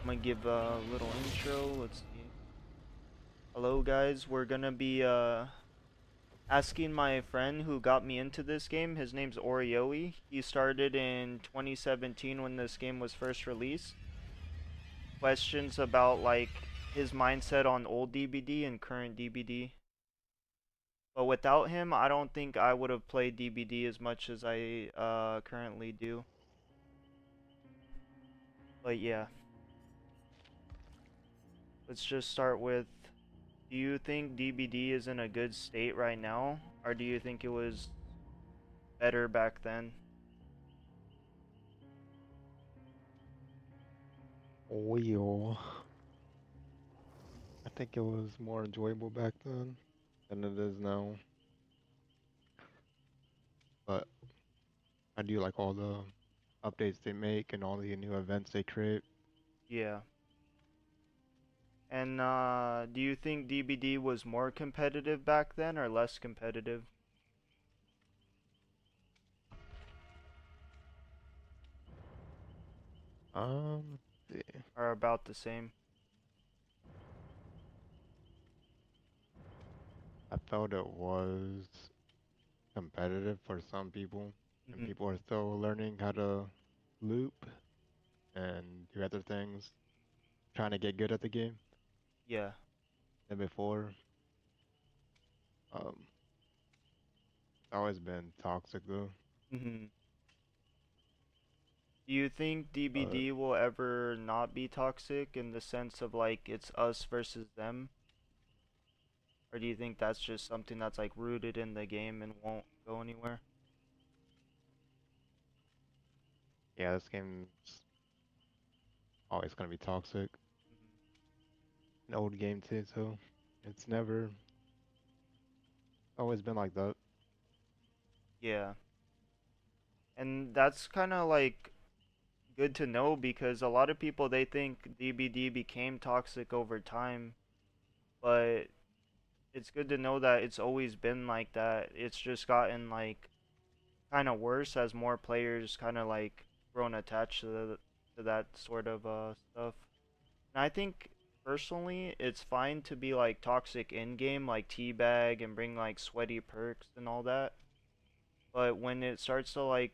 I'm gonna give a little intro. Let's see. Hello, guys. We're gonna be asking my friend who got me into this game. His name's Orioe. He started in 2017 when this game was first released. Questions about like his mindset on old DBD and current DBD. But without him, I don't think I would have played DBD as much as I currently do. But yeah, let's just start with, do you think DBD is in a good state right now? Or do you think it was better back then? Well, I think it was more enjoyable back then than it is now. But I do like all the updates they make and all the new events they create. Yeah. And do you think DBD was more competitive back then or less competitive? Let's see. Or about the same? I felt it was competitive for some people, and Hmm. people are still learning how to loop and do other things, trying to get good at the game Yeah. than before. Um, it's always been toxic though. Hmm. Do you think But DBD will ever not be toxic in the sense of like it's us versus them? Or do you think that's just something that's like rooted in the game and won't go anywhere? yeah, this game's always gonna be toxic. Hmm. An old game too, so it's never always been like that. Yeah. And that's kind of like good to know because a lot of people they think DBD became toxic over time, but it's good to know that it's always been like that. It's just gotten like kind of worse as more players kind of like grown attached to that sort of stuff. And I think personally it's fine to be like toxic in game like teabag and bring like sweaty perks and all that. But when it starts to like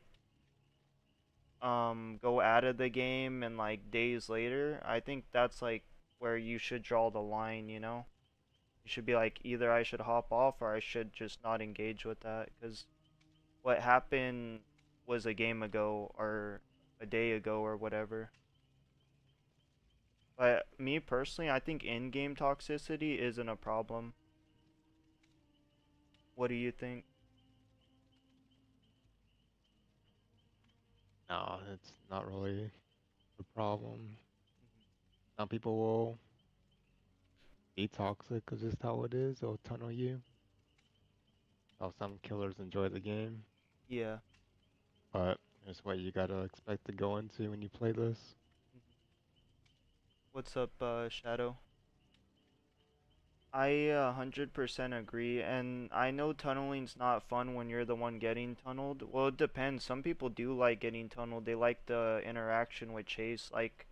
go out of the game and like days later, I think that's like where you should draw the line, you know? You should be like either I should hop off or I should just not engage with that cuz what happened was a game ago or a day ago or whatever. But me personally, I think in-game toxicity isn't a problem. What do you think? No, it's not really a problem. Some people will be toxic because it's how it is. They'll tunnel you. While some killers enjoy the game, Yeah. but it's what you gotta expect to go into when you play this. Mhm. What's up, Shadow? I 100% agree, and I know tunneling's not fun when you're the one getting tunneled. Well, it depends. Some people do like getting tunneled. They like the interaction with Chase. Like,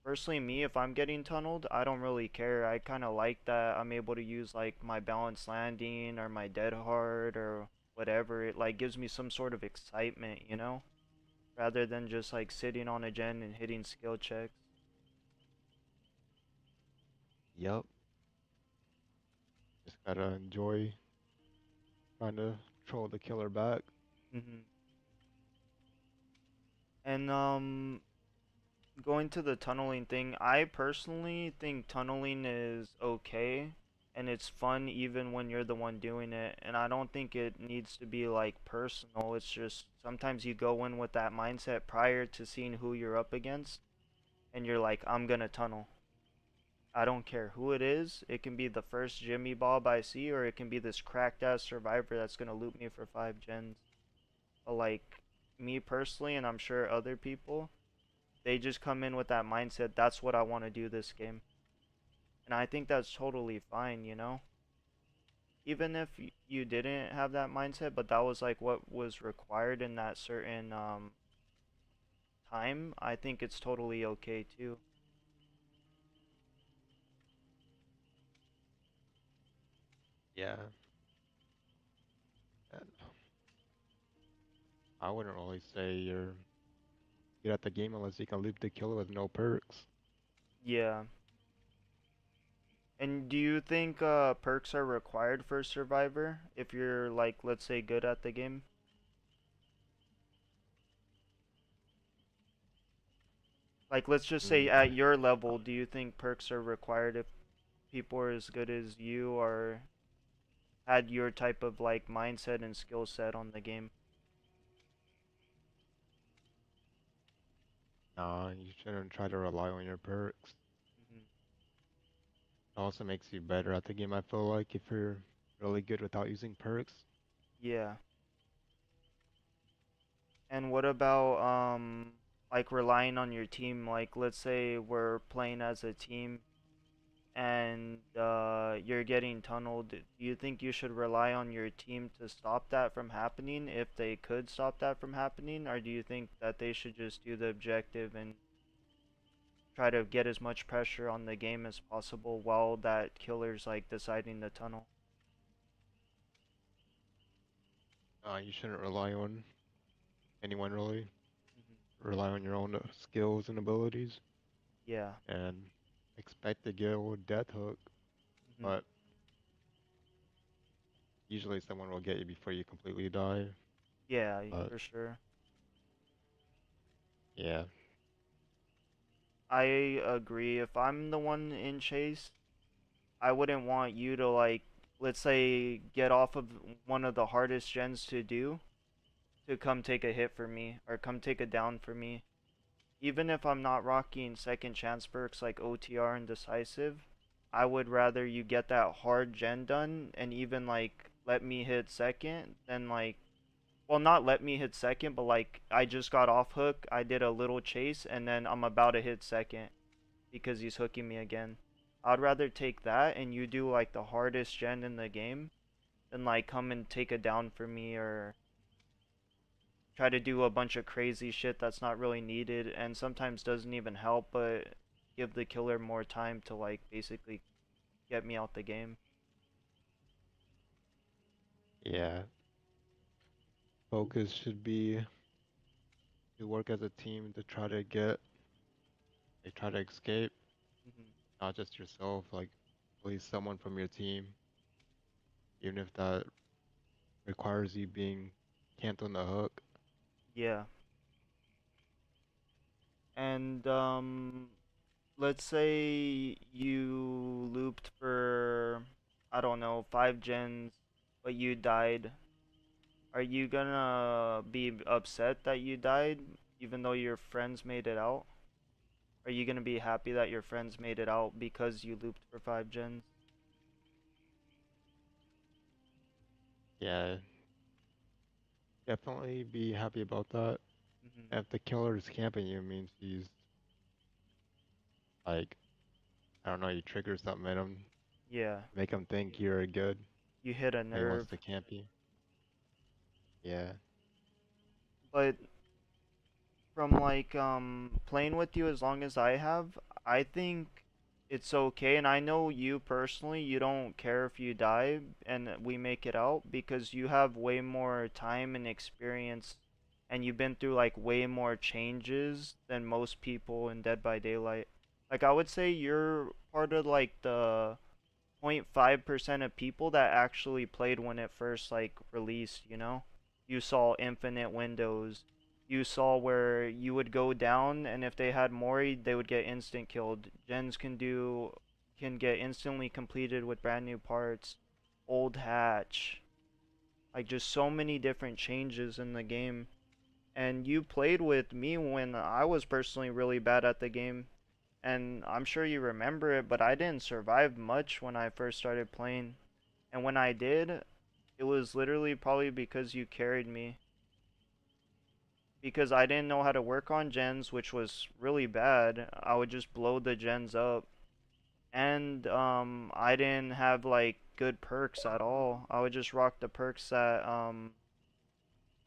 personally, me, if I'm getting tunneled, I don't really care. I kind of like that I'm able to use, like, my balanced landing or my dead hard or whatever. It, like, gives me some sort of excitement, you know? Rather than just, like, sitting on a gen and hitting skill checks. Yup, just gotta enjoy trying to troll the killer back. Hmm. And, going to the tunneling thing, I personally think tunneling is okay and it's fun even when you're the one doing it. And I don't think it needs to be like personal. It's just sometimes you go in with that mindset prior to seeing who you're up against and you're like, I'm gonna tunnel. I don't care who it is. It can be the first Jimmy Bob I see, or it can be this cracked ass survivor that's gonna loot me for 5 gens. But like me personally, and I'm sure other people, they just come in with that mindset, that's what I want to do this game. And I think that's totally fine, you know? Even if you didn't have that mindset, but that was like what was required in that certain time, I think it's totally okay too. Yeah. And I wouldn't really say you're good at the game unless you can loop the killer with no perks. Yeah. And do you think perks are required for Survivor if you're like, let's say, good at the game? Like, let's just say Mm, at your level, do you think perks are required if people are as good as you or had your type of like mindset and skill set on the game? nah, you shouldn't try to rely on your perks. Hmm. It also makes you better at the game, I feel like, if you're really good without using perks. Yeah. And what about like relying on your team? Like, let's say we're playing as a team and you're getting tunneled, do you think you should rely on your team to stop that from happening if they could stop that from happening? Or do you think that they should just do the objective and try to get as much pressure on the game as possible while that killer's like deciding the tunnel? You shouldn't rely on anyone really. Hmm. Rely on your own skills and abilities Yeah. and expect to get a death hook, Hmm. but usually someone will get you before you completely die. Yeah, But for sure. yeah, I agree. If I'm the one in chase, I wouldn't want you to like, let's say, get off of one of the hardest gens to do to come take a hit for me or come take a down for me. Even if I'm not rocking second chance perks like OTR and decisive, I would rather you get that hard gen done and even like let me hit second than like, well, not let me hit second, but like I just got off hook, I did a little chase and then I'm about to hit second because he's hooking me again. I'd rather take that and you do like the hardest gen in the game than like come and take a down for me or try to do a bunch of crazy shit that's not really needed and sometimes doesn't even help but give the killer more time to like basically get me out the game. yeah. Focus should be to work as a team to try to try to escape, Hmm. not just yourself, like at least someone from your team, even if that requires you being camped on the hook. Yeah. And let's say you looped for I don't know, 5 gens but you died. Are you gonna be upset that you died even though your friends made it out? Are you gonna be happy that your friends made it out because you looped for 5 gens? Yeah, definitely be happy about that. Hmm. If the killer is camping you, it means he's like, I don't know, you trigger something in him, Yeah, make him think you're good, you hit a and he wants nerve. to camp you. Yeah, But from like playing with you as long as I have, I think it's okay. And I know you personally, you don't care if you die and we make it out because you have way more time and experience and you've been through like way more changes than most people in Dead by Daylight. Like I would say you're part of like the 0.5% of people that actually played when it first like released, you know? You saw infinite windows. You saw where you would go down and if they had Mori, they would get instant killed. Gens can get instantly completed with brand new parts. Old hatch. Like just so many different changes in the game. And you played with me when I was personally really bad at the game and I'm sure you remember it, but I didn't survive much when I first started playing. And when I did, it was literally probably because you carried me. Because I didn't know how to work on gens, which was really bad. I would just blow the gens up. And I didn't have like good perks at all. I would just rock the perks that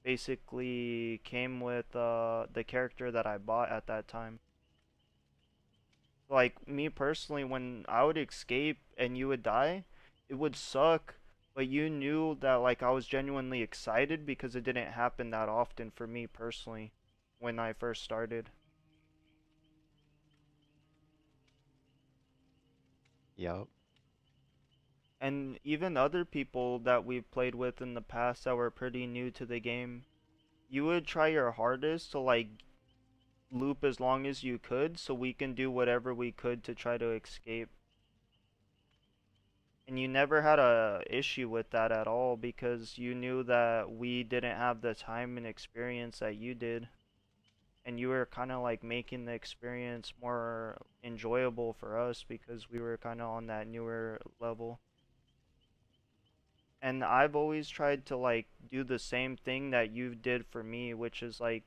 basically came with the character that I bought at that time. Like me personally, when I would escape and you would die, it would suck but you knew that like I was genuinely excited because it didn't happen that often for me personally when I first started. Yup. And even other people that we've played with in the past that were pretty new to the game, you would try your hardest to like loop as long as you could so we can do whatever we could to try to escape. And you never had a issue with that at all because you knew that we didn't have the time and experience that you did. And you were kind of like making the experience more enjoyable for us because we were kind of on that newer level. And I've always tried to like do the same thing that you did for me, which is like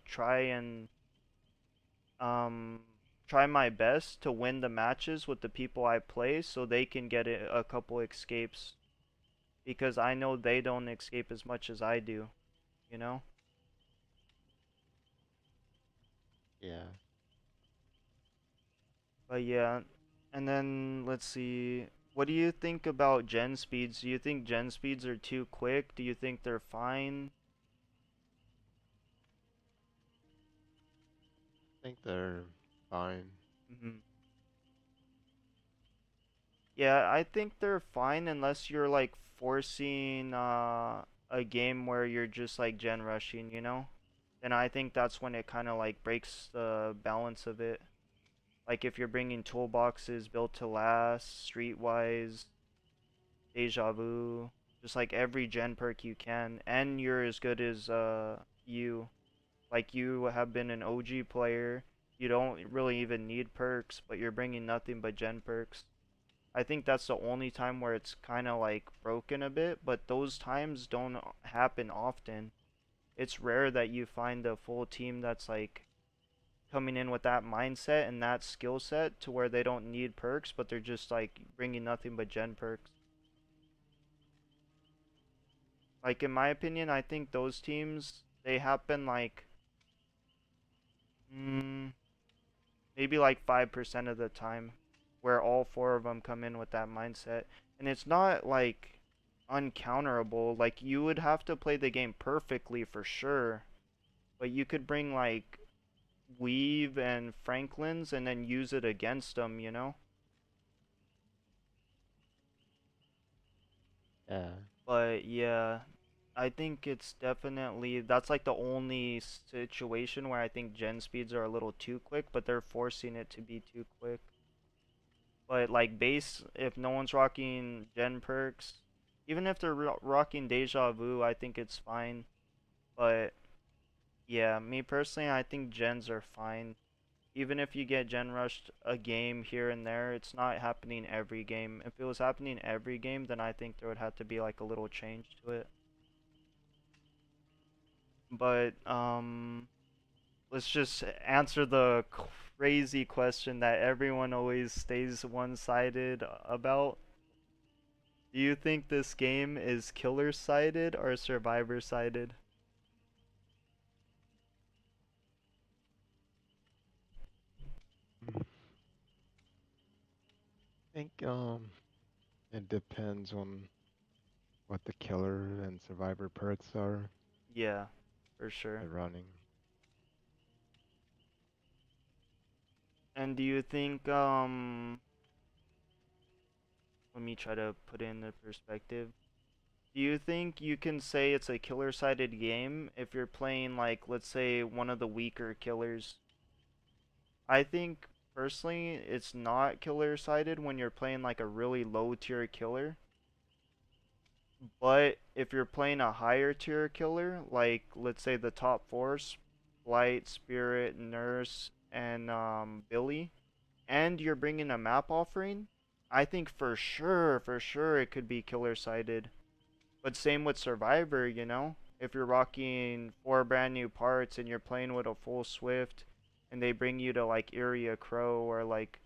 um try my best to win the matches with the people I play so they can get a couple escapes because I know they don't escape as much as I do, you know? Yeah. But yeah, and then let's see. What do you think about gen speeds? Do you think gen speeds are too quick? Do you think they're fine? I think they're fine. Hmm. Yeah, I think they're fine unless you're like forcing a game where you're just like gen rushing, you know? Then I think that's when it kind of like breaks the balance of it. Like if you're bringing toolboxes built to last, streetwise, deja vu, just like every gen perk you can, and you're as good as you. Like you have been an OG player, you don't really even need perks, but you're bringing nothing but gen perks. I think that's the only time where it's kind of like broken a bit, but those times don't happen often. It's rare that you find a full team that's like coming in with that mindset and that skill set to where they don't need perks, but they're just like bringing nothing but gen perks. Like in my opinion, I think those teams they happen like mm, maybe like 5% of the time where all four of them come in with that mindset. And it's not like uncounterable. Like you would have to play the game perfectly for sure, but you could bring like Weave and Franklin's and then use it against them, you know? Yeah. But yeah, I think it's definitely that's like the only situation where I think gen speeds are a little too quick, but they're forcing it to be too quick. But like base, if no one's rocking gen perks, even if they're rocking deja vu, I think it's fine. But yeah, me personally, I think gens are fine. Even if you get gen rushed a game here and there, it's not happening every game. If it was happening every game, then I think there would have to be like a little change to it. But let's just answer the crazy question that everyone always stays one-sided about. Do you think this game is killer-sided or survivor-sided? I think it depends on what the killer and survivor perks are Yeah, for sure. they're running. And do you think let me try to put it in the perspective. Do you think you can say it's a killer-sided game if you're playing like let's say one of the weaker killers? I think personally it's not killer-sided when you're playing like a really low tier killer. But if you're playing a higher tier killer, like let's say the top four, Blight, Spirit, Nurse, and Billy, and you're bringing a map offering, I think for sure it could be killer sided. But same with Survivor, you know? If you're rocking four brand new parts and you're playing with a full Swift and they bring you to like Iria Crow or like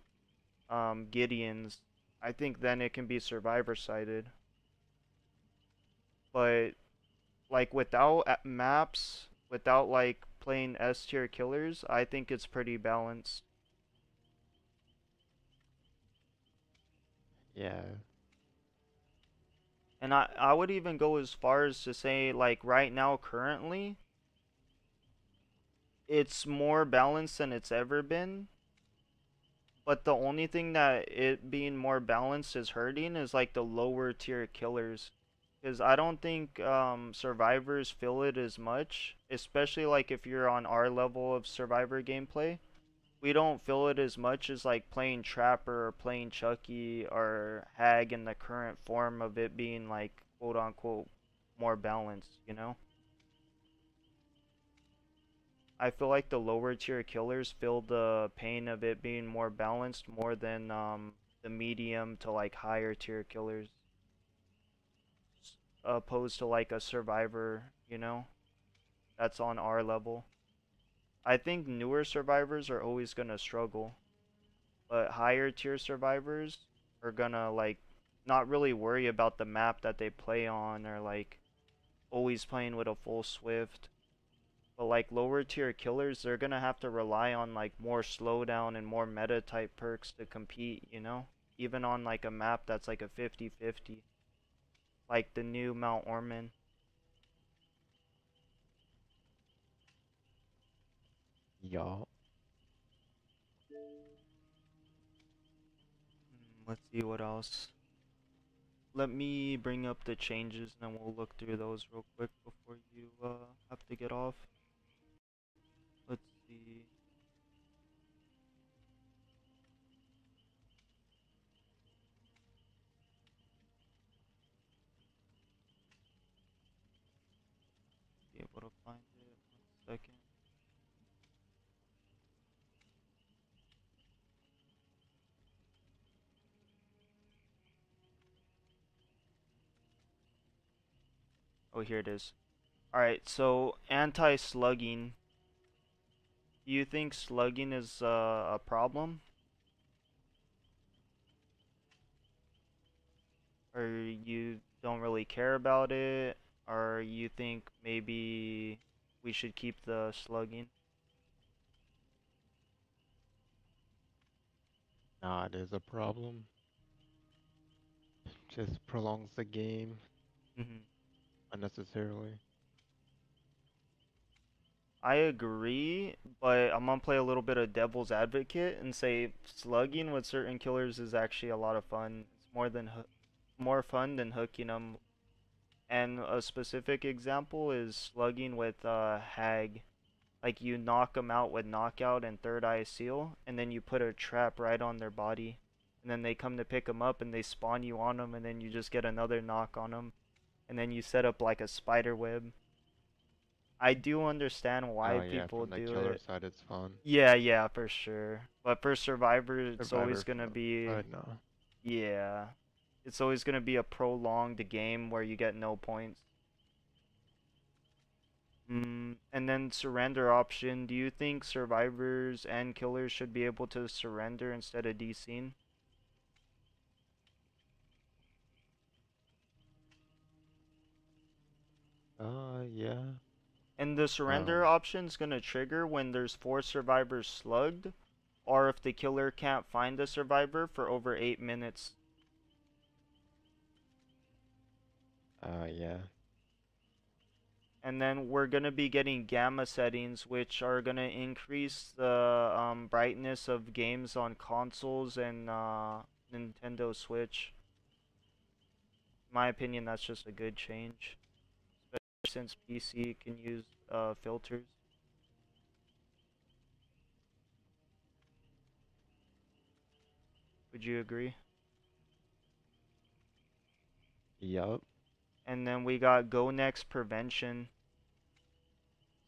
Gideon's, I think then it can be Survivor sided. But like without maps, without like playing S tier killers, I think it's pretty balanced. Yeah. And I would even go as far as to say, like, right now, currently, it's more balanced than it's ever been. But the only thing that it being more balanced is hurting is like the lower tier killers. Because I don't think survivors feel it as much, especially like if you're on our level of survivor gameplay. We don't feel it as much as like playing Trapper or playing Chucky or Hag in the current form of it being like quote unquote more balanced, you know? I feel like the lower tier killers feel the pain of it being more balanced more than the medium to like higher tier killers opposed to like a survivor, you know, that's on our level. I think newer survivors are always gonna struggle, but higher tier survivors are gonna like not really worry about the map that they play on or like always playing with a full swift. But like lower tier killers, they're gonna have to rely on like more slowdown and more meta type perks to compete, you know? Even on like a map that's like a 50-50, like the new Mount Orman. Y'all. Let's see what else. Let me bring up the changes and then we'll look through those real quick before you have to get off. Let's see. Be able to find it. 1 second. Oh, here it is. Alright, so anti-slugging. Do you think slugging is a problem? Or you don't really care about it? Or you think maybe we should keep the slugging? Nah, it is a problem. Just prolongs the game Hmm. unnecessarily. I agree, but I'm gonna play a little bit of devil's advocate and say slugging with certain killers is actually a lot of fun. It's more fun than hooking them. And a specific example is slugging with Hag. Like you knock them out with knockout and third eye seal, and then you put a trap right on their body, and then they come to pick them up and they spawn you on them, and then you just get another knock on them, and then you set up like a spider web. I do understand why Oh yeah, people from the do killer it. side it's fun. Yeah, yeah, for sure. But for Survivor, it's always Survivor gonna be, side, no. yeah, it's always gonna be a prolonged game where you get no points. And then surrender option. Do you think survivors and killers should be able to surrender instead of DCing? Yeah. And the surrender Um, option is gonna trigger when there's 4 survivors slugged, or if the killer can't find the survivor for over 8 minutes. yeah. And then we're gonna be getting gamma settings, which are gonna increase the brightness of games on consoles and Nintendo Switch. In my opinion, that's just a good change, especially since PC can use filters. Would you agree? Yup. And then we got Go Next prevention.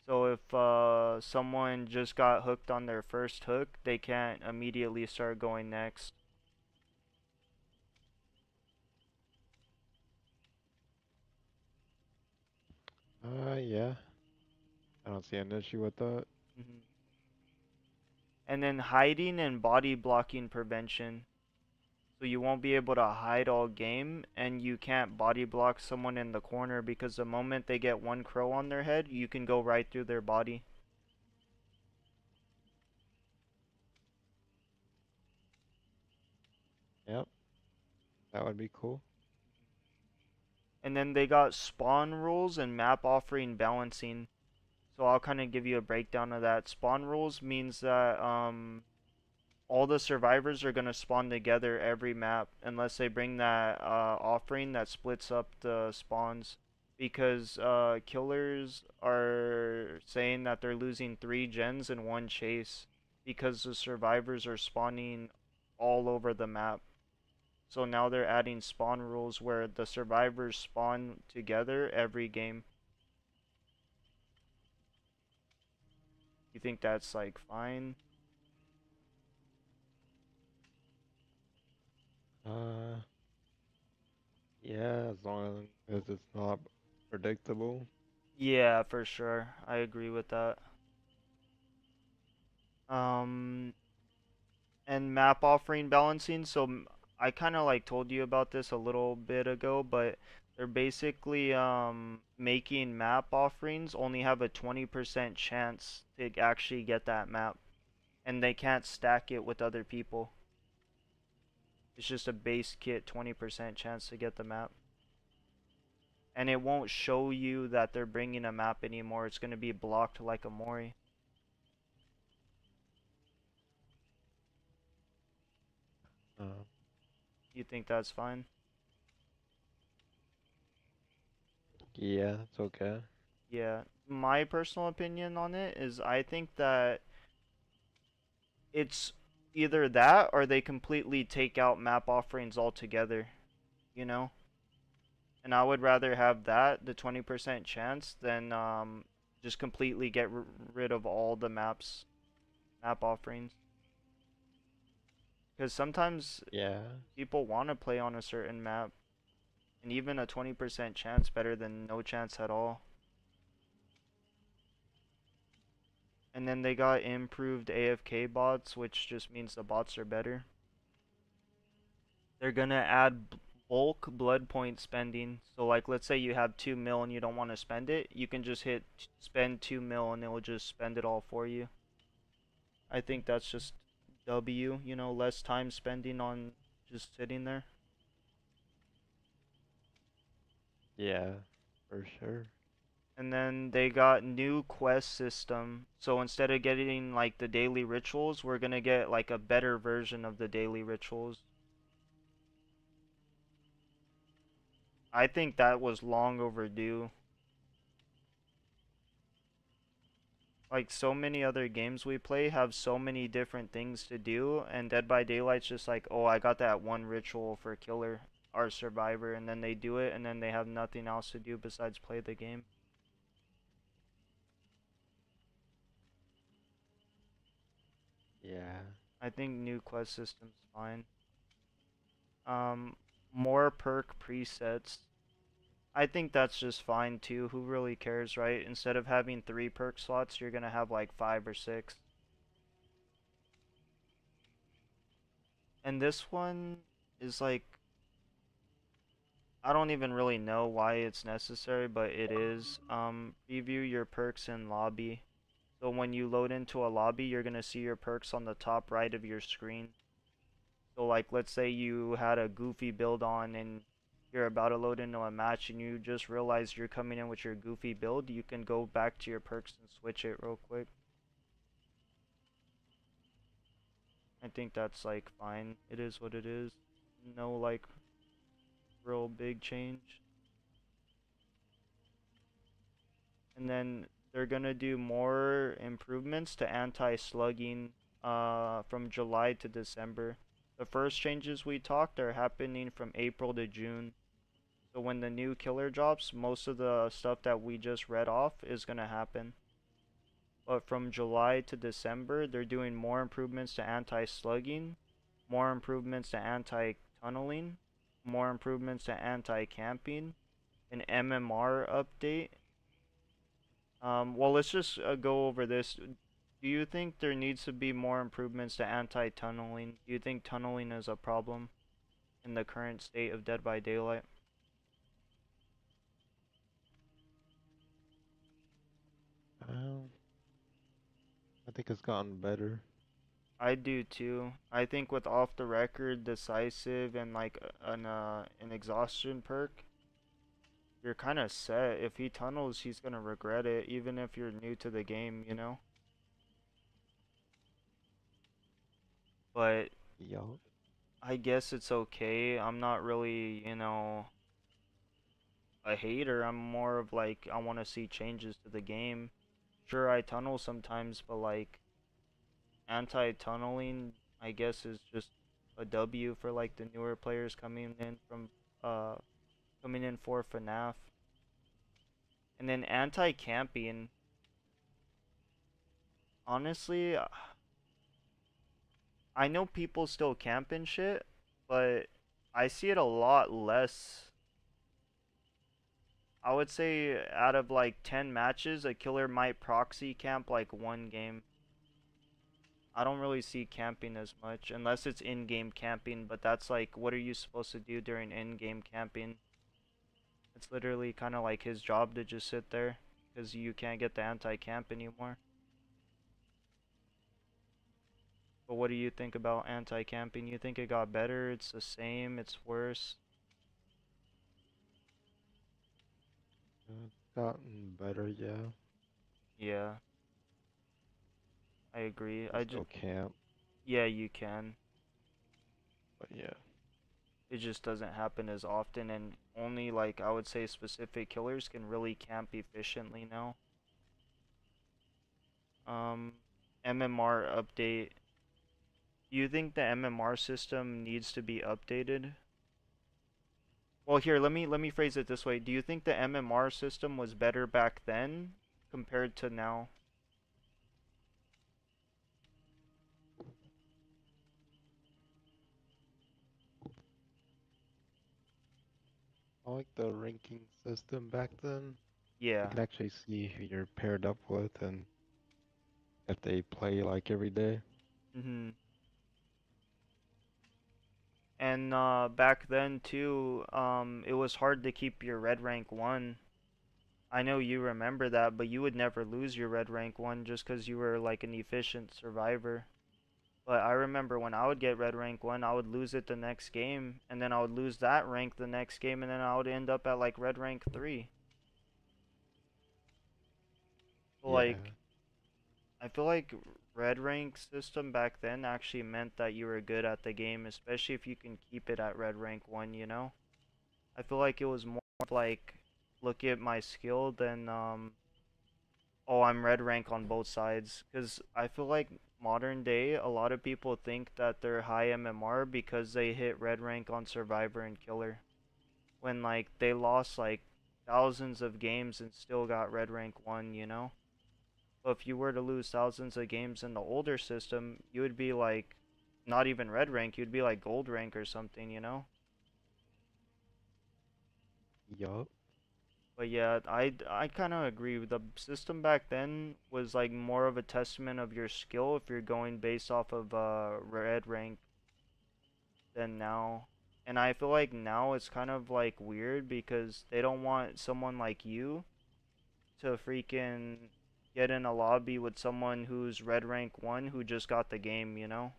So if someone just got hooked on their first hook, they can't immediately start going next. Yeah. I don't see an issue with that. Hmm. And then hiding and body blocking prevention. So you won't be able to hide all game, and you can't body block someone in the corner because the moment they get one crow on their head, you can go right through their body. Yep. That would be cool. And then they got spawn rules and map offering balancing. So I'll kind of give you a breakdown of that. Spawn rules means that all the survivors are going to spawn together every map unless they bring that offering that splits up the spawns, because killers are saying that they're losing 3 gens in one chase because the survivors are spawning all over the map. So now they're adding spawn rules where the survivors spawn together every game. You think that's like fine? Uh, yeah, as long as it's not predictable. Yeah, for sure. I agree with that. Um, and map offering balancing. So I kind of like told you about this a little bit ago, but they're basically making map offerings only have a 20% chance to actually get that map, and they can't stack it with other people. It's just a base kit 20% chance to get the map. And it won't show you that they're bringing a map anymore. It's going to be blocked like a Mori. Uh, You think that's fine? yeah, it's okay. Yeah. My personal opinion on it is I think that it's either that or they completely take out map offerings altogether, you know? And I would rather have that, the 20% chance, than just completely get rid of all the map offerings. Because sometimes Yeah, people want to play on a certain map, and even a 20% chance better than no chance at all. And then they got improved AFK bots, which just means the bots are better. They're gonna add bulk blood point spending. So like let's say you have 2 mil and you don't want to spend it, you can just hit spend 2 mil and it will just spend it all for you. I think that's just W, you know, less time spending on just sitting there. yeah, for sure. And then they got new quest system. So instead of getting like the daily rituals, we're gonna get like a better version of the daily rituals. I think that was long overdue. Like so many other games we play have so many different things to do, and Dead by Daylight's just like, oh, I got that one ritual for killer or survivor, and then they do it, and then they have nothing else to do besides play the game. Yeah. I think new quest system's fine. Um, more perk presets. I think that's just fine too. Who really cares, right? Instead of having 3 perk slots, you're gonna have like 5 or 6. And this one is like, I don't even really know why it's necessary, but it is. Preview your perks in lobby. So when you load into a lobby, you're gonna see your perks on the top right of your screen. So like, let's say you had a goofy build on and you're about to load into a match and you just realize you're coming in with your goofy build, you can go back to your perks and switch it real quick. I think that's like fine. It is what it is. No like real big change. And then they're gonna do more improvements to anti-slugging from July to December. The first changes we talked are happening from April to June. So when the new killer drops, most of the stuff that we just read off is gonna happen. But from July to December, they're doing more improvements to anti-slugging, more improvements to anti-tunneling, more improvements to anti-camping, an MMR update. Well, let's just go over this. Do you think there needs to be more improvements to anti-tunneling? Do you think tunneling is a problem in the current state of Dead by Daylight? Um, I think it's gotten better. I do too. I think with off the record, decisive, and like an exhaustion perk, you're kind of set. If he tunnels, he's gonna regret it, even if you're new to the game, you know? But Yup. I guess it's okay. I'm not really, a hater. I'm more of like, I want to see changes to the game. Sure, I tunnel sometimes, but like, anti-tunneling, I guess, is just a W for like the newer players uh, coming in for FNAF. And then anti-camping, honestly, I know people still camp and shit, but I see it a lot less. I would say out of like 10 matches, a killer might proxy camp like one game. I don't really see camping as much unless it's in-game camping, but that's like, what are you supposed to do during in-game camping? It's literally kind of like his job to just sit there because you can't get the anti-camp anymore. But what do you think about anti-camping? You think it got better? It's the same? It's worse? It's gotten better, yeah. Yeah, I agree. It's still camp, Yeah, you can. but yeah. It just doesn't happen as often, and only like I would say specific killers can really camp efficiently now. Um, MMR update. Do you think the MMR system needs to be updated? Well, here, let me phrase it this way. Do you think the MMR system was better back then compared to now? I like the ranking system back then. You Yeah. could actually see who you're paired up with and if they play like every day. Mhm. And back then too, it was hard to keep your red rank 1. I know you remember that, but you would never lose your red rank 1 just because you were like an efficient survivor. But I remember when I would get red rank 1, I would lose it the next game, and then I would lose that rank the next game, and then I would end up at like red rank 3. So, Yeah, like, I feel like red rank system back then actually meant that you were good at the game, especially if you can keep it at red rank 1, you know? I feel like it was more of like, look at my skill than, oh, I'm red rank on both sides. Because I feel like modern day, a lot of people think that they're high MMR because they hit red rank on Survivor and Killer. When, like, they lost, like, thousands of games and still got red rank 1, you know? But if you were to lose thousands of games in the older system, you would be, like, not even red rank, you'd be, like, gold rank or something, you know? yup. But yeah, I kind of agree. The system back then was like more of a testament of your skill if you're going based off of red rank than now. And I feel like now it's kind of like weird because they don't want someone like you to freaking get in a lobby with someone who's red rank 1 who just got the game, you know?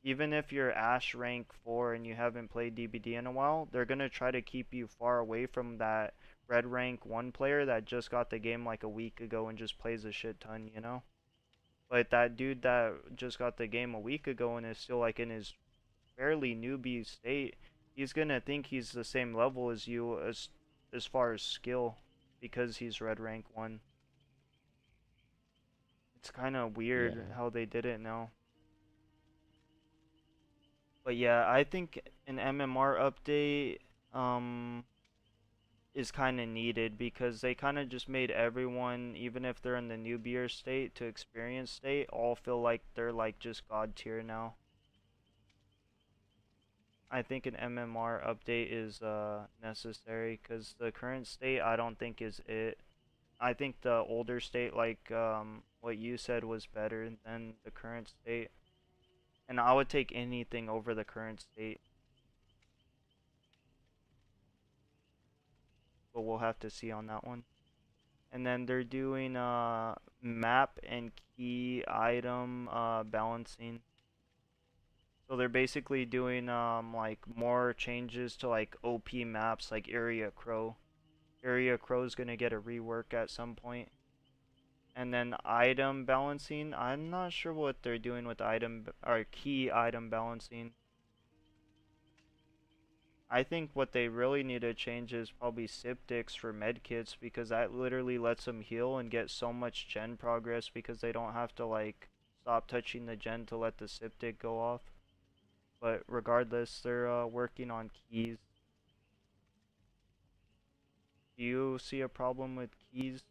Even if you're Ash rank 4 and you haven't played DBD in a while, they're gonna try to keep you far away from that red rank 1 player that just got the game like a week ago and just plays a shit ton, you know? But that dude that just got the game a week ago and is still like in his fairly newbie state, he's gonna think he's the same level as you as far as skill because he's red rank 1. It's kind of weird Yeah. how they did it now. But yeah, I think an MMR update um is kind of needed because they kind of just made everyone, even if they're in the newbie state to experienced state, all feel like they're like just god tier now. I think an MMR update is necessary because the current state I don't think is it. I think the older state, like what you said, was better than the current state, and I would take anything over the current state. But we'll have to see on that one. And then they're doing map and key item balancing. So they're basically doing like more changes to like OP maps like Area Crow. Area Crow's gonna get a rework at some point. And then item balancing, I'm not sure what they're doing with item or key item balancing. I think what they really need to change is probably Siptix for medkits because that literally lets them heal and get so much gen progress because they don't have to like stop touching the gen to let the Siptic go off. But regardless, they're working on keys. Do you see a problem with keys?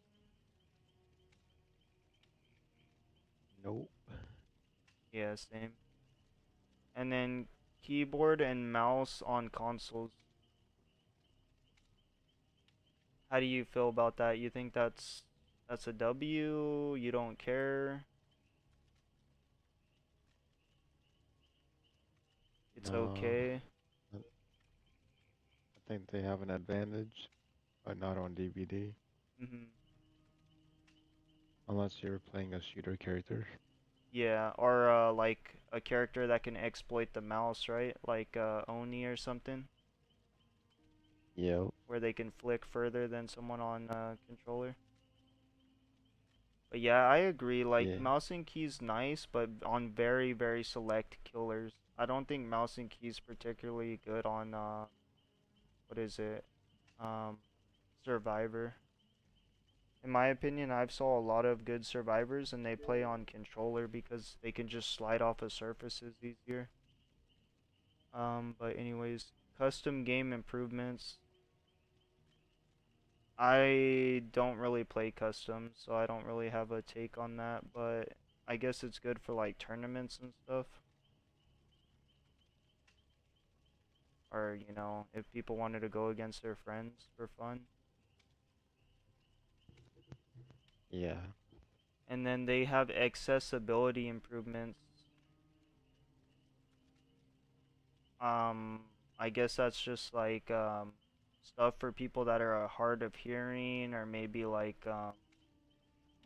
Nope. Yeah, same. And then keyboard and mouse on consoles. How do you feel about that? You think that's a W? You don't care? It's No, okay. I think they have an advantage, but not on DVD. Mhm. Unless you're playing a shooter character. Yeah, or like a character that can exploit the mouse, right? Like Oni or something, Yep. where they can flick further than someone on controller. But yeah, I agree. Like Yeah. mouse and keys nice, but on very very select killers. I don't think mouse and keys particularly good on what is it? Um, Survivor. In my opinion, I've saw a lot of good survivors and they play on controller because they can just slide off of surfaces easier. But anyways, custom game improvements. I don't really play custom, so I don't really have a take on that, but I guess it's good for like tournaments and stuff. Or, if people wanted to go against their friends for fun. Yeah. And then they have accessibility improvements. Um, I guess that's just like stuff for people that are hard of hearing or maybe like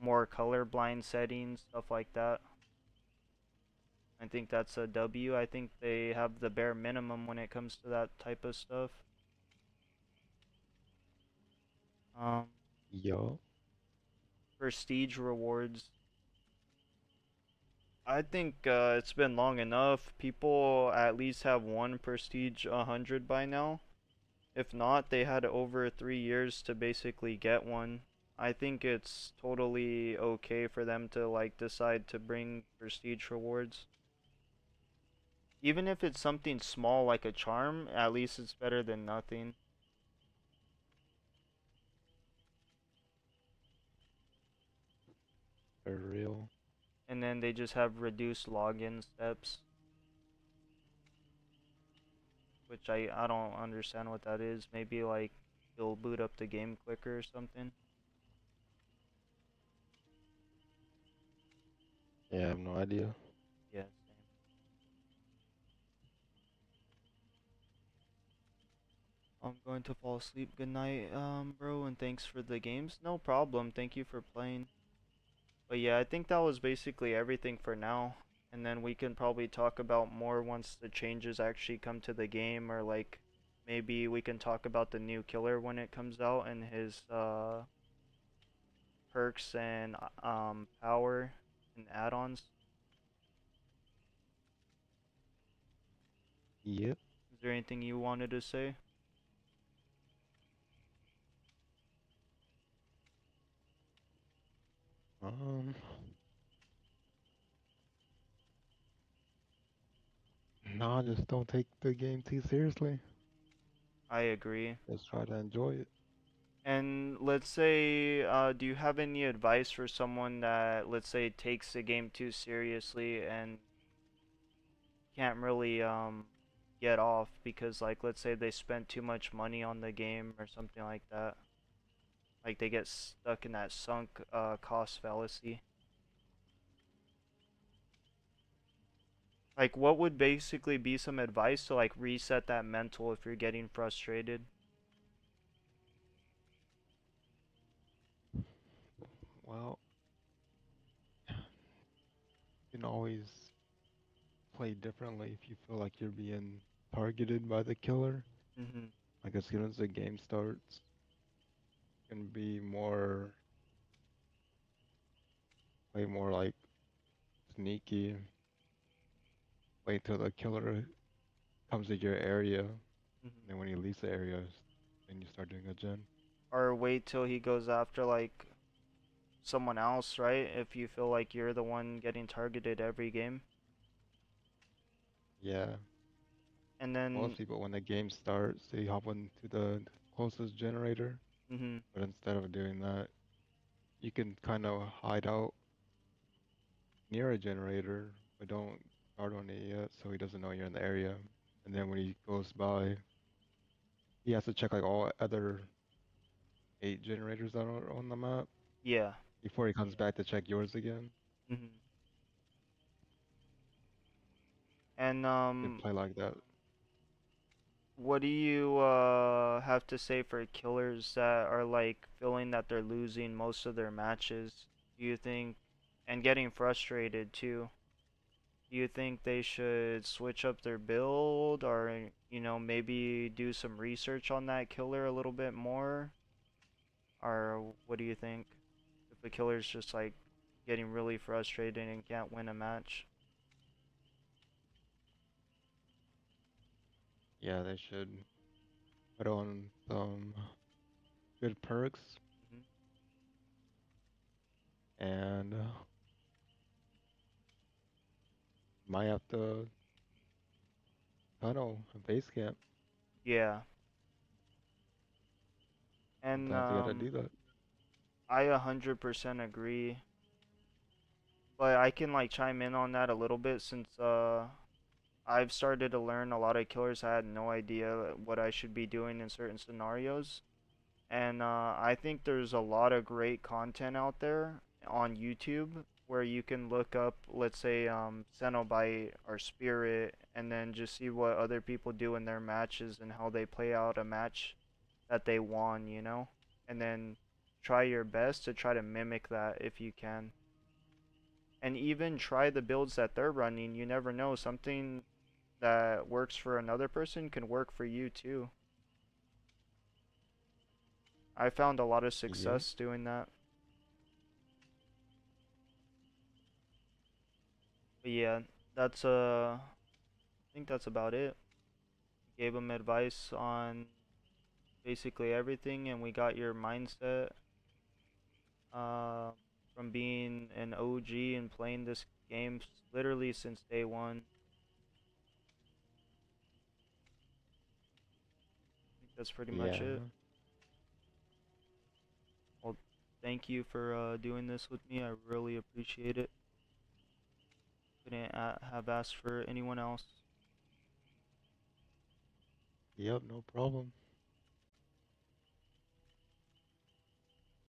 more colorblind settings, stuff like that. I think that's a W. I think they have the bare minimum when it comes to that type of stuff. Um, Yup. Prestige rewards. I think it's been long enough. People at least have one Prestige 100 by now. If not, they had over 3 years to basically get one. I think it's totally okay for them to like decide to bring Prestige rewards. Even if it's something small like a charm, at least it's better than nothing. For real. And then they just have reduced login steps, which I don't understand what that is. Maybe like you'll boot up the game quicker or something. Yeah, I have no idea. Yeah, same. I'm going to fall asleep. Good night, bro, and thanks for the games. No problem. Thank you for playing. But yeah, I think that was basically everything for now. And then we can probably talk about more once the changes actually come to the game, or like maybe we can talk about the new killer when it comes out and his perks and power and add-ons. Yep. Is there anything you wanted to say? Um, nah, just don't take the game too seriously. I agree. Just try to enjoy it. And let's say, do you have any advice for someone that, let's say, takes the game too seriously and can't really get off because, like, let's say they spent too much money on the game or something like that? Like they get stuck in that sunk cost fallacy. Like, what would basically be some advice to like reset that mental if you're getting frustrated? Well, you can always play differently if you feel like you're being targeted by the killer. Mhm. Like as soon as the game starts, you can be more, way more like sneaky. Wait till the killer comes to your area, and Mhm. then when he leaves the area, then you start doing a gen. Or wait till he goes after like someone else, right? If you feel like you're the one getting targeted every game. Yeah, And then most people when the game starts, they hop into the closest generator, mhm. but instead of doing that, you can kind of hide out near a generator, but don't start on it yet, so he doesn't know you're in the area. And then when he goes by, he has to check like all other 8 generators that are on the map Yeah. before he comes back to check yours again. Mhm. And You can play like that. what do you have to say for killers that are like feeling that they're losing most of their matches? Do you think, and getting frustrated too? Do you think they should switch up their build or, maybe do some research on that killer a little bit more? Or what do you think? If a killer's just like getting really frustrated and can't win a match? Yeah, they should put on some good perks Hmm. and might have to tunnel a base camp. Yeah. And Sometimes you gotta do that. I 100% agree. But I can like chime in on that a little bit since I've started to learn a lot of killers. I had no idea what I should be doing in certain scenarios. And I think there's a lot of great content out there on YouTube where you can look up, let's say, Cenobite or Spirit, and then just see what other people do in their matches and how they play out a match that they won, And then try your best to try to mimic that if you can. And even try the builds that they're running. You never know. Something that works for another person can work for you too. I found a lot of Yep. success doing that. But yeah, that's I think that's about it. Gave him advice on basically everything, and we got your mindset uh, from being an OG and playing this game literally since day one. I think that's pretty much Yeah. it. Well, thank you for doing this with me. I really appreciate it. Couldn't have asked for anyone else. Yep, no problem.